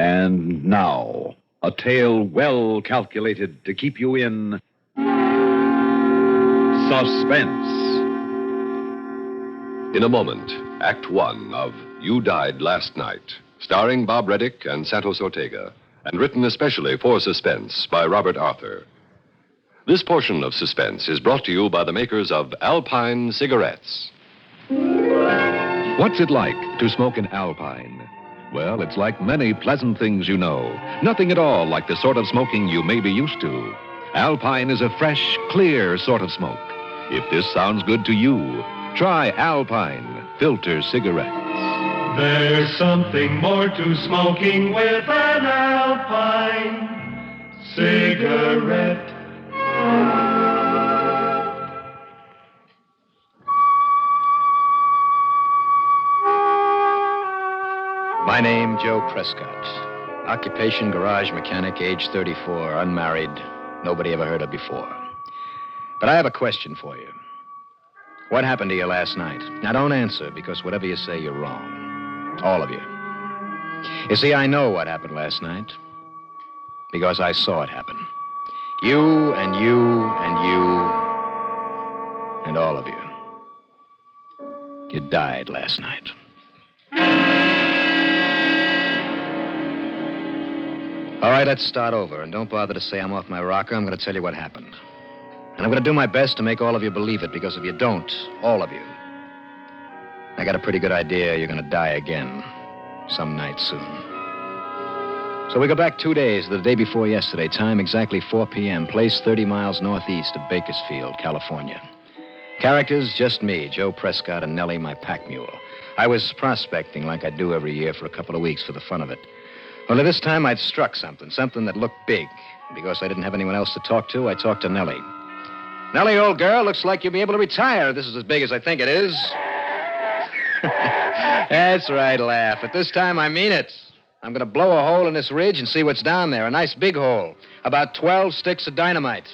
And now, a tale well calculated to keep you in suspense. In a moment, Act One of You Died Last Night, starring Bob Reddick and Santos Ortega, and written especially for Suspense by Robert Arthur. This portion of Suspense is brought to you by the makers of Alpine cigarettes. What's it like to smoke an Alpine? Well, it's like many pleasant things you know. Nothing at all like the sort of smoking you may be used to. Alpine is a fresh, clear sort of smoke. If this sounds good to you, try Alpine filter cigarettes. There's something more to smoking with an Alpine cigarette. My name, Joe Prescott. Occupation, garage mechanic, age 34, unmarried, nobody ever heard of before. But I have a question for you. What happened to you last night? Now, don't answer, because whatever you say, you're wrong. All of you. You see, I know what happened last night, because I saw it happen. You and you and you and all of you. You died last night. All right, let's start over. And don't bother to say I'm off my rocker. I'm going to tell you what happened. And I'm going to do my best to make all of you believe it, because if you don't, all of you, I got a pretty good idea you're going to die again some night soon. So we go back 2 days, the day before yesterday, time exactly 4 p.m., place 30 miles northeast of Bakersfield, California. Characters, just me, Joe Prescott, and Nellie, my pack mule. I was prospecting like I do every year for a couple of weeks for the fun of it. Only this time I'd struck something that looked big. Because I didn't have anyone else to talk to, I talked to Nellie. Nellie, old girl, looks like you'll be able to retire. This is as big as I think it is. That's right, laugh. But this time I mean it. I'm going to blow a hole in this ridge and see what's down there. A nice big hole. About 12 sticks of dynamite.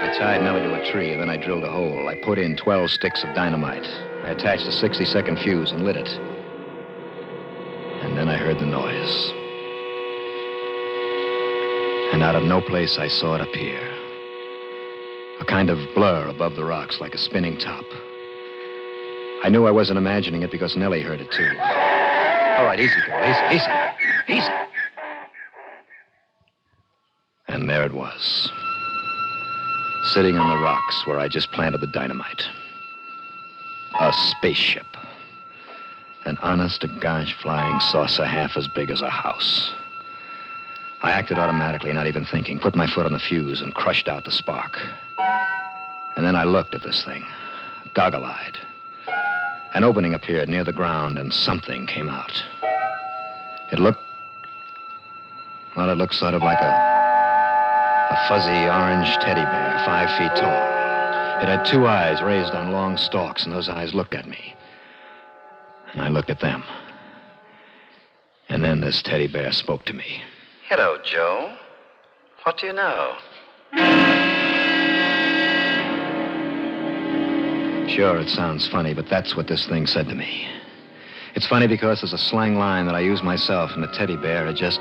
I tied Nellie to a tree, and then I drilled a hole. I put in 12 sticks of dynamite. I attached a 60-second fuse and lit it. And then I heard the noise. And out of no place, I saw it appear. A kind of blur above the rocks, like a spinning top. I knew I wasn't imagining it because Nellie heard it, too. All right, easy, girl. Easy. And there it was. Sitting on the rocks where I just planted the dynamite. A spaceship. An honest-to-gosh flying saucer half as big as a house. I acted automatically, not even thinking, put my foot on the fuse and crushed out the spark. And then I looked at this thing, goggle-eyed. An opening appeared near the ground, and something came out. It looked sort of like a fuzzy orange teddy bear, 5 feet tall. It had 2 eyes raised on long stalks, and those eyes looked at me. And I looked at them. And then this teddy bear spoke to me. Hello, Joe. What do you know? Sure, it sounds funny, but that's what this thing said to me. It's funny because there's a slang line that I use myself, and the teddy bear had just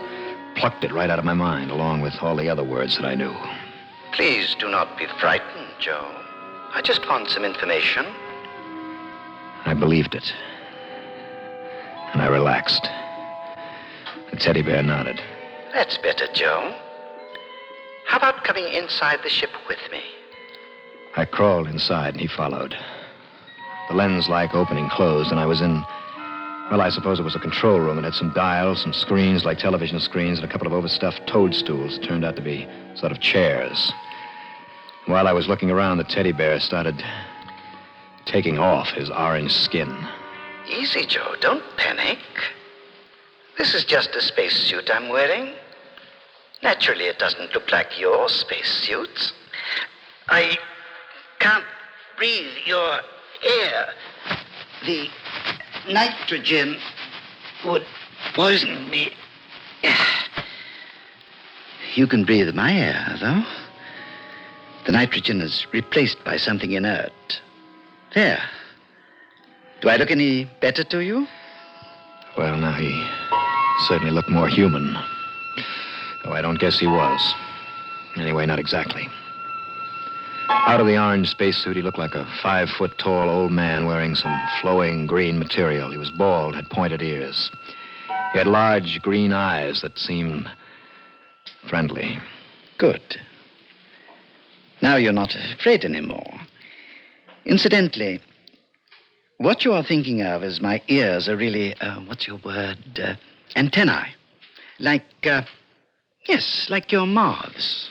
plucked it right out of my mind, along with all the other words that I knew. Please do not be frightened, Joe. I just want some information. I believed it. And I relaxed. The teddy bear nodded. That's better, Joe. How about coming inside the ship with me? I crawled inside, and he followed. The lens-like opening closed, and I was in, well, I suppose it was a control room. It had some dials, some screens like television screens, and a couple of overstuffed toadstools that turned out to be sort of chairs. While I was looking around, the teddy bear started taking off his orange skin. Easy, Joe. Don't panic. This is just a spacesuit I'm wearing. Naturally, it doesn't look like your spacesuits. I can't breathe your air. The nitrogen would poison me. You can breathe my air, though. The nitrogen is replaced by something inert. There. Do I look any better to you? Well, now, he certainly looked more human. Though I don't guess he was. Anyway, not exactly. Out of the orange spacesuit, he looked like a 5-foot-tall old man wearing some flowing green material. He was bald, had pointed ears. He had large green eyes that seemed friendly. Good. Now you're not afraid anymore. Incidentally, what you are thinking of is my ears are really, what's your word? Antennae. Like, yes, like your mouths.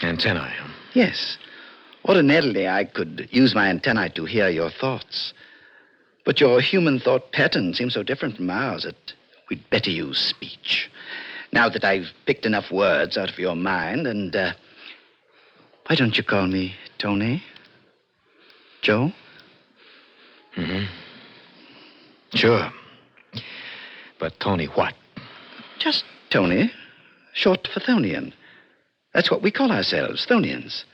Antennae, huh? Yes. Ordinarily, I could use my antennae to hear your thoughts. But your human thought pattern seems so different from ours that we'd better use speech. Now that I've picked enough words out of your mind, and, why don't you call me Tony? Joe? Mm-hmm. Sure. But Tony what? Just Tony. Short for Thonian. That's what we call ourselves, Thonians.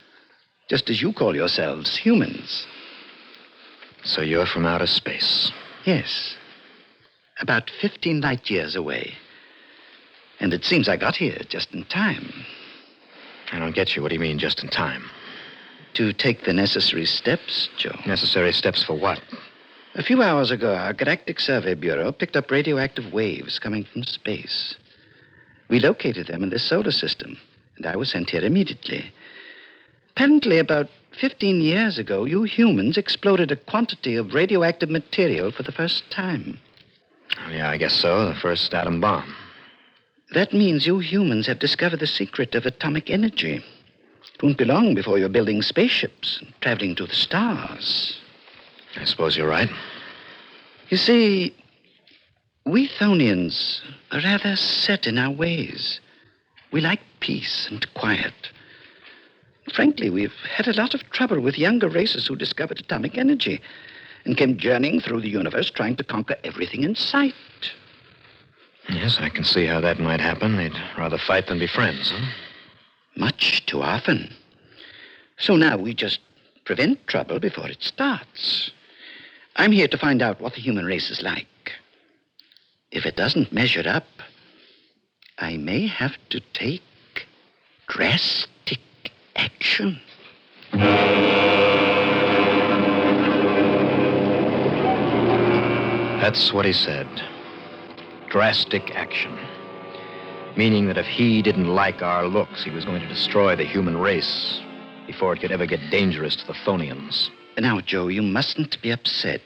Just as you call yourselves humans. So you're from outer space? Yes. About 15 light years away. And it seems I got here just in time. I don't get you. What do you mean, just in time? To take the necessary steps, Joe. Necessary steps for what? A few hours ago, our Galactic Survey Bureau picked up radioactive waves coming from space. We located them in this solar system, and I was sent here immediately. Apparently, about 15 years ago, you humans exploded a quantity of radioactive material for the first time. Oh, yeah, I guess so. The first atom bomb. That means you humans have discovered the secret of atomic energy. It won't be long before you're building spaceships and traveling to the stars. I suppose you're right. You see, we Thonians are rather set in our ways. We like peace and quiet. Frankly, we've had a lot of trouble with younger races who discovered atomic energy and came journeying through the universe trying to conquer everything in sight. Yes, I can see how that might happen. They'd rather fight than be friends, huh? Much too often. So now we just prevent trouble before it starts. I'm here to find out what the human race is like. If it doesn't measure up, I may have to take drastic action. That's what he said. Drastic action. Meaning that if he didn't like our looks, he was going to destroy the human race before it could ever get dangerous to the Thonians. Now, Joe, you mustn't be upset.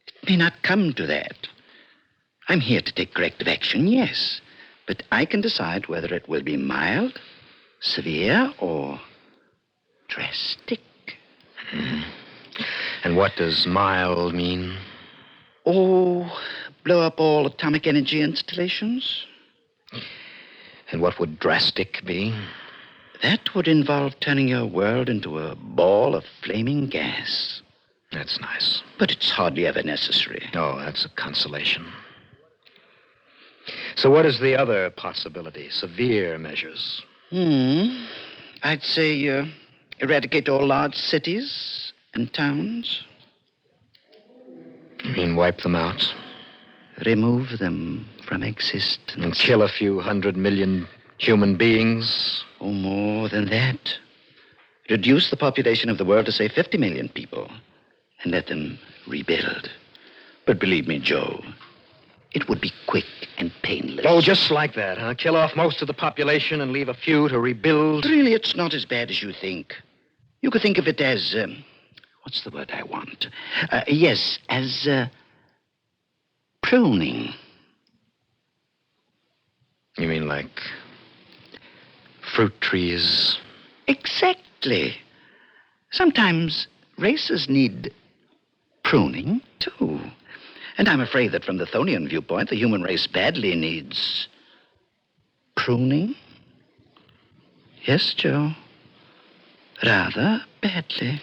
It may not come to that. I'm here to take corrective action, yes. But I can decide whether it will be mild, severe, or drastic. And what does mild mean? Oh, blow up all atomic energy installations. And what would drastic be? That would involve turning your world into a ball of flaming gas. That's nice. But it's hardly ever necessary. Oh, that's a consolation. So what is the other possibility? Severe measures. I'd say eradicate all large cities and towns. You mean wipe them out? Remove them from existence. And kill a few 100 million human beings? Oh, more than that. Reduce the population of the world to, say, 50 million people and let them rebuild. But believe me, Joe, it would be quick and painless. Oh, just like that, huh? Kill off most of the population and leave a few to rebuild? Really, it's not as bad as you think. You could think of it as, what's the word I want? Yes, as, pruning. You mean like fruit trees? Exactly. Sometimes races need pruning, too. And I'm afraid that from the Thonian viewpoint, the human race badly needs pruning. Yes, Joe. Rather badly.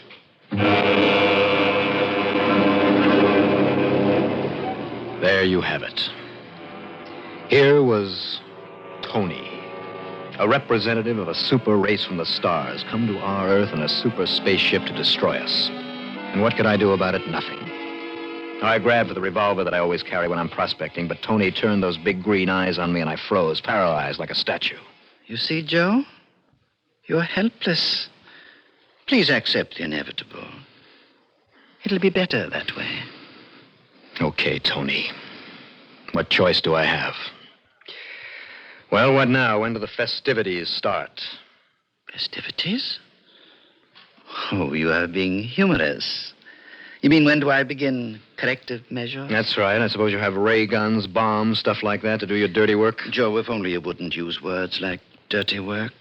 There you have it. Here was Tony, a representative of a super race from the stars, come to our Earth in a super spaceship to destroy us. And what could I do about it? Nothing. I grabbed for the revolver that I always carry when I'm prospecting, but Tony turned those big green eyes on me and I froze, paralyzed like a statue. You see, Joe? You're helpless. Please accept the inevitable. It'll be better that way. Okay, Tony. What choice do I have? Well, what now? When do the festivities start? Festivities? Oh, you are being humorous. You mean when do I begin corrective measures? That's right. I suppose you have ray guns, bombs, stuff like that to do your dirty work? Joe, if only you wouldn't use words like dirty work.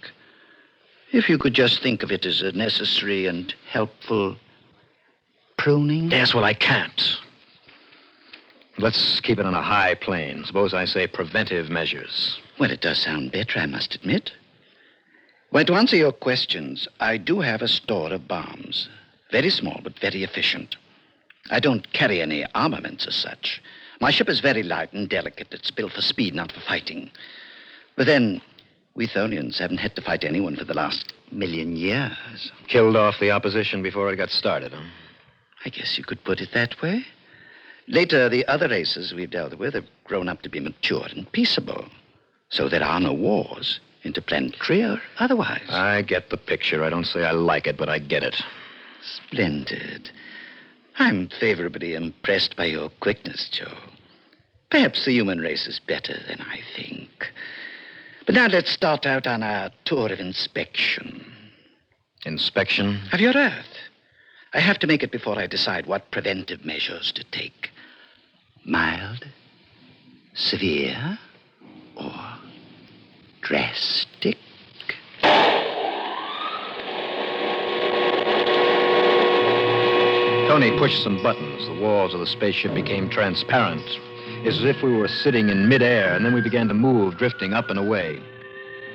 If you could just think of it as a necessary and helpful pruning. Yes, well, I can't. Let's keep it on a high plane. Suppose I say preventive measures. Well, it does sound better, I must admit. Well, to answer your questions, I do have a store of bombs. Very small, but very efficient. I don't carry any armaments as such. My ship is very light and delicate. It's built for speed, not for fighting. But then, we Tholians haven't had to fight anyone for the last 1,000,000 years. Killed off the opposition before it got started, huh? I guess you could put it that way. Later, the other races we've dealt with have grown up to be mature and peaceable. So there are no wars, interplanetary or otherwise. I get the picture. I don't say I like it, but I get it. Splendid. I'm favorably impressed by your quickness, Joe. Perhaps the human race is better than I think. But now let's start out on our tour of inspection. Inspection? Of your Earth. I have to make it before I decide what preventive measures to take. Mild, severe, or drastic? Tony pushed some buttons. The walls of the spaceship became transparent, as if we were sitting in midair, and then we began to move, drifting up and away.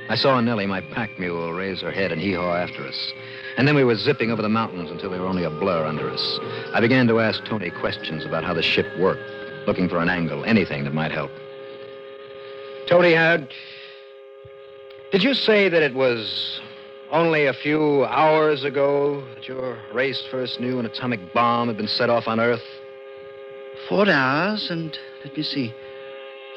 I saw Nellie, my pack mule, raise her head and hee-haw after us. And then we were zipping over the mountains until they were only a blur under us. I began to ask Tony questions about how the ship worked, looking for an angle, anything that might help. Tony, did you say that it was only a few hours ago that your race first knew an atomic bomb had been set off on Earth? 4 hours and, let me see,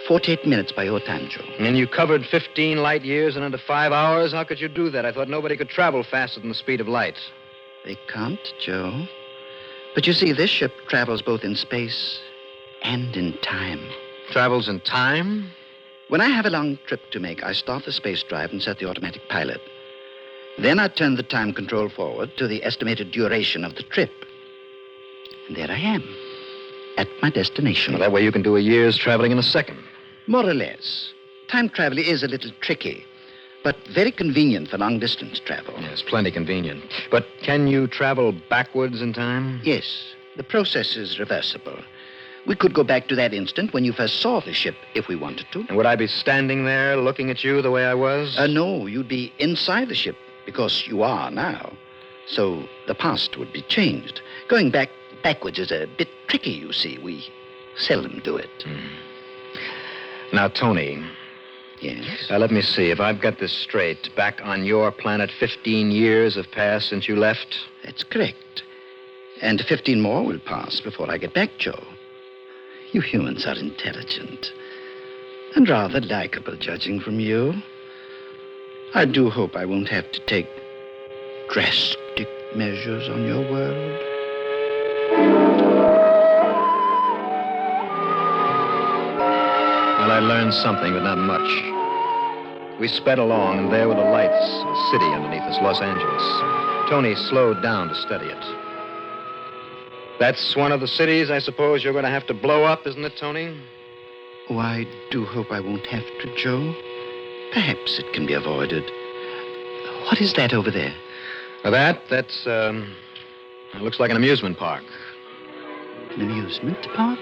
48 minutes by your time, Joe. And you covered 15 light years in under 5 hours? How could you do that? I thought nobody could travel faster than the speed of light. They can't, Joe. But you see, this ship travels both in space and in time. Travels in time? When I have a long trip to make, I start the space drive and set the automatic pilot. Then I turn the time control forward to the estimated duration of the trip. And there I am, at my destination. Well, that way you can do a year's traveling in a second. More or less. Time travel is a little tricky, but very convenient for long-distance travel. Yes, plenty convenient. But can you travel backwards in time? Yes, the process is reversible. We could go back to that instant when you first saw the ship, if we wanted to. And would I be standing there looking at you the way I was? No, you'd be inside the ship, because you are now. So the past would be changed. Going backwards is a bit tricky, you see. We seldom do it. Now, Tony. Yes? Let me see. If I've got this straight, back on your planet, 15 years have passed since you left? That's correct. And 15 more will pass before I get back, Joe. You humans are intelligent. And rather likable, judging from you. I do hope I won't have to take drastic measures on your world. Well, I learned something, but not much. We sped along, and there were the lights of a city underneath us, Los Angeles. Tony slowed down to study it. That's one of the cities I suppose you're going to have to blow up, isn't it, Tony? Oh, I do hope I won't have to, Joe. Perhaps it can be avoided. What is that over there? That's it looks like an amusement park. An amusement park?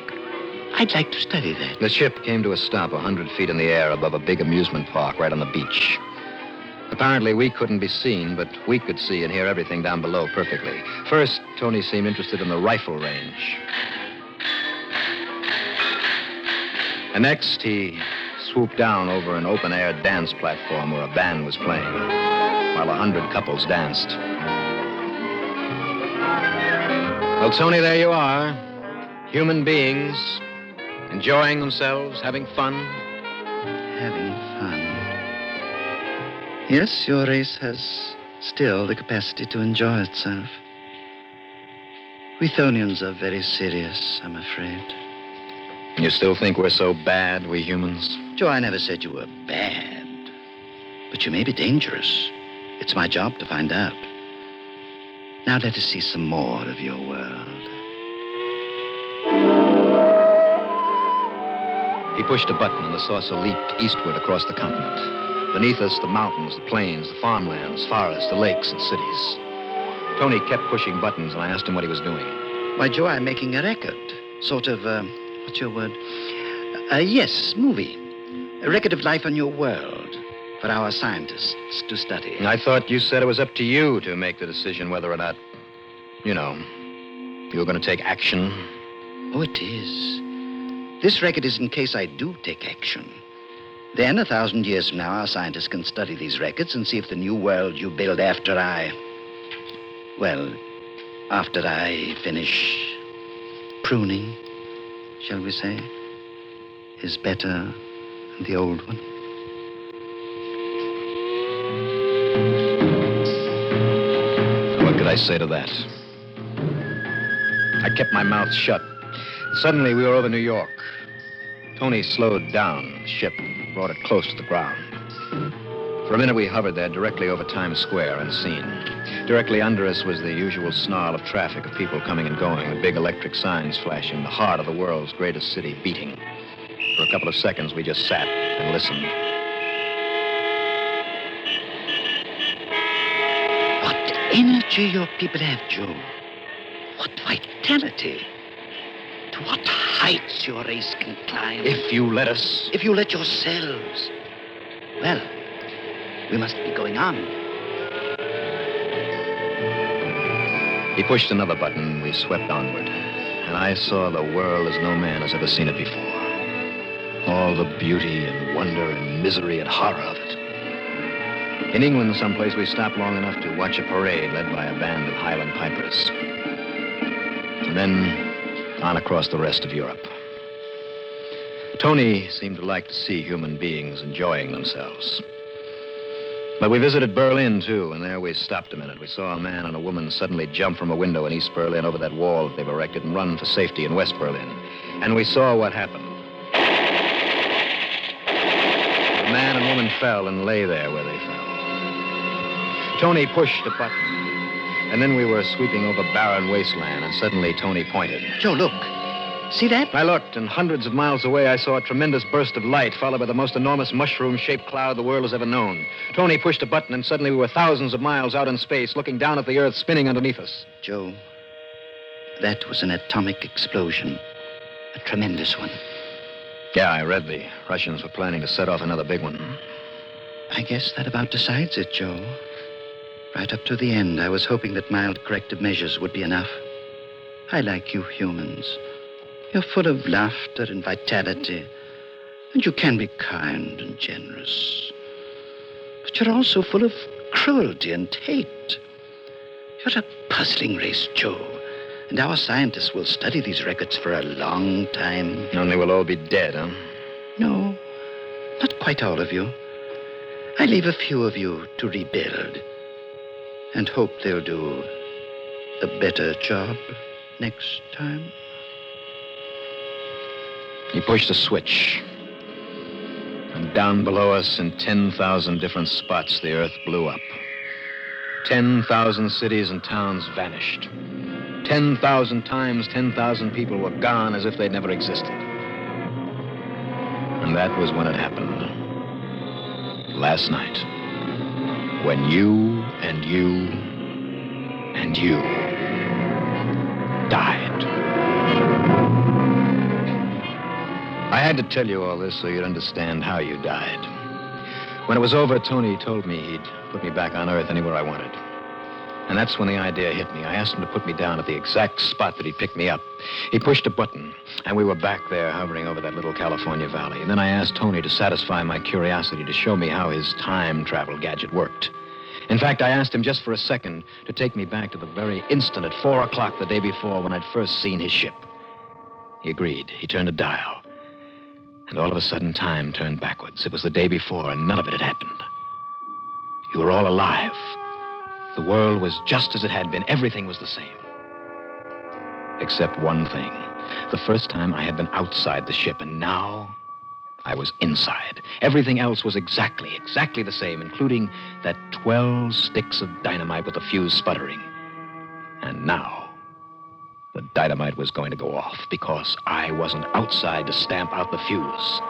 I'd like to study that. The ship came to a stop 100 feet in the air above a big amusement park right on the beach. Apparently, we couldn't be seen, but we could see and hear everything down below perfectly. First, Tony seemed interested in the rifle range. And next, he swooped down over an open-air dance platform where a band was playing, while 100 couples danced. Well, Tony, there you are. Human beings enjoying themselves, having fun. Having fun. Yes, your race has still the capacity to enjoy itself. We Thonians are very serious, I'm afraid. You still think we're so bad, we humans? Joe, I never said you were bad. But you may be dangerous. It's my job to find out. Now let us see some more of your world. He pushed a button and the saucer leaped eastward across the continent. Beneath us, the mountains, the plains, the farmlands, forests, the lakes, and cities. Tony kept pushing buttons, and I asked him what he was doing. Why, Joe, I'm making a record. Sort of, what's your word? Yes, movie. A record of life on your world for our scientists to study. I thought you said it was up to you to make the decision whether or not, you were going to take action. Oh, it is. This record is in case I do take action. Then, 1,000 years from now, our scientists can study these records and see if the new world you build after I finish pruning, shall we say, is better than the old one. What could I say to that? I kept my mouth shut. Suddenly, we were over New York. Tony slowed down the ship, brought it close to the ground. For a minute, we hovered there directly over Times Square, unseen. Directly under us was the usual snarl of traffic, of people coming and going, the big electric signs flashing, the heart of the world's greatest city beating. For a couple of seconds, we just sat and listened. What energy your people have, Joe. What vitality. To what heights your race can climb. If you let us. If you let yourselves. Well, we must be going on. He pushed another button. We swept onward. And I saw the world as no man has ever seen it before. All the beauty and wonder and misery and horror of it. In England, someplace, we stopped long enough to watch a parade led by a band of Highland pipers. And then on across the rest of Europe. Tony seemed to like to see human beings enjoying themselves. But we visited Berlin, too, and there we stopped a minute. We saw a man and a woman suddenly jump from a window in East Berlin over that wall that they've erected and run for safety in West Berlin. And we saw what happened. The man and woman fell and lay there where they fell. Tony pushed a button, and then we were sweeping over barren wasteland, and suddenly Tony pointed. Joe, look. See that? I looked, and hundreds of miles away, I saw a tremendous burst of light, followed by the most enormous mushroom-shaped cloud the world has ever known. Tony pushed a button, and suddenly we were thousands of miles out in space, looking down at the Earth spinning underneath us. Joe, that was an atomic explosion. A tremendous one. Yeah, I read the Russians were planning to set off another big one. I guess that about decides it, Joe. Right up to the end, I was hoping that mild corrective measures would be enough. I like you humans. You're full of laughter and vitality, and you can be kind and generous. But you're also full of cruelty and hate. You're a puzzling race, Joe, and our scientists will study these records for a long time. Only we'll all be dead, huh? No, not quite all of you. I leave a few of you to rebuild, and hope they'll do a better job next time. He pushed a switch. And down below us, in 10,000 different spots, the Earth blew up. 10,000 cities and towns vanished. 10,000 times 10,000 people were gone as if they'd never existed. And that was when it happened. Last night. When you and you and you died. I had to tell you all this so you'd understand how you died. When it was over, Tony told me he'd put me back on Earth anywhere I wanted. And that's when the idea hit me. I asked him to put me down at the exact spot that he'd picked me up. He pushed a button, and we were back there hovering over that little California valley. And then I asked Tony to satisfy my curiosity, to show me how his time travel gadget worked. In fact, I asked him just for a second to take me back to the very instant at 4 o'clock the day before when I'd first seen his ship. He agreed. He turned a dial. And all of a sudden, time turned backwards. It was the day before, and none of it had happened. You were all alive. The world was just as it had been. Everything was the same. Except one thing. The first time I had been outside the ship, and now I was inside. Everything else was exactly the same, including that 12 sticks of dynamite with the fuse sputtering. And now, the dynamite was going to go off because I wasn't outside to stamp out the fuse.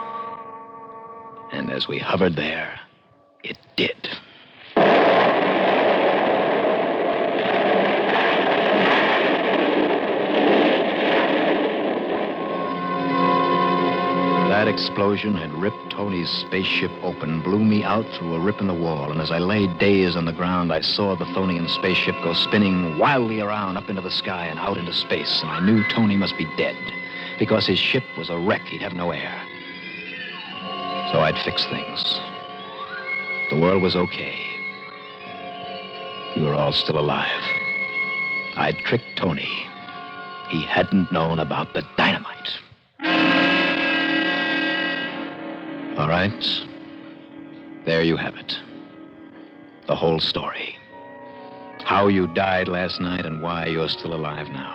And as we hovered there, it did. That explosion had ripped Tony's spaceship open, blew me out through a rip in the wall, and as I lay dazed on the ground, I saw the Thonian spaceship go spinning wildly around up into the sky and out into space, and I knew Tony must be dead, because his ship was a wreck. He'd have no air. So I'd fix things. The world was okay. You were all still alive. I'd tricked Tony. He hadn't known about the dynamite. All right. There you have it. The whole story. How you died last night and why you're still alive now.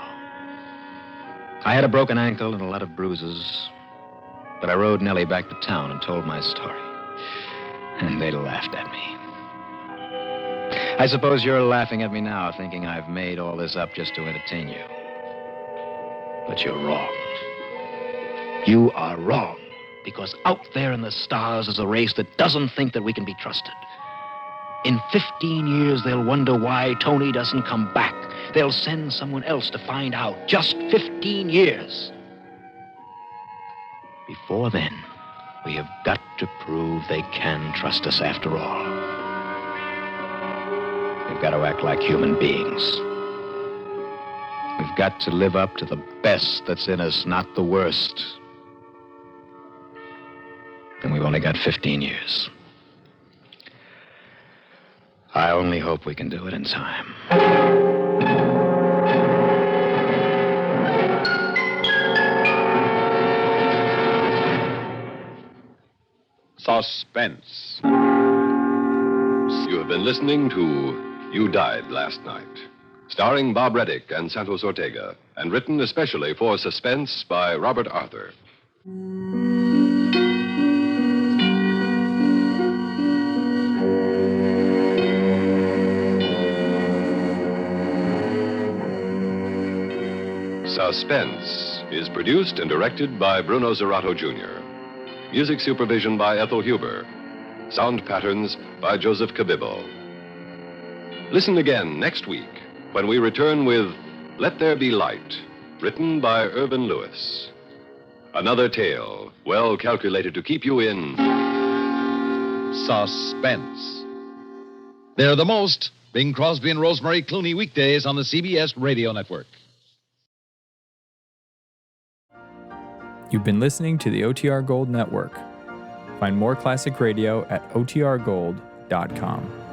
I had a broken ankle and a lot of bruises, but I rode Nellie back to town and told my story. And they laughed at me. I suppose you're laughing at me now, thinking I've made all this up just to entertain you. But you're wrong. You are wrong. Because out there in the stars is a race that doesn't think that we can be trusted. In 15 years, they'll wonder why Tony doesn't come back. They'll send someone else to find out. Just 15 years. Before then, we have got to prove they can trust us after all. We've got to act like human beings. We've got to live up to the best that's in us, not the worst. And we've only got 15 years. I only hope we can do it in time. Suspense. You have been listening to You Died Last Night, starring Bob Reddick and Santos Ortega, and written especially for Suspense by Robert Arthur. Suspense is produced and directed by Bruno Zerato, Jr. Music supervision by Ethel Huber. Sound patterns by Joseph Cabibbo. Listen again next week when we return with Let There Be Light, written by Irvin Lewis. Another tale well calculated to keep you in Suspense. They're the most. Bing Crosby and Rosemary Clooney weekdays on the CBS Radio Network. You've been listening to the OTR Gold Network. Find more classic radio at otrgold.com.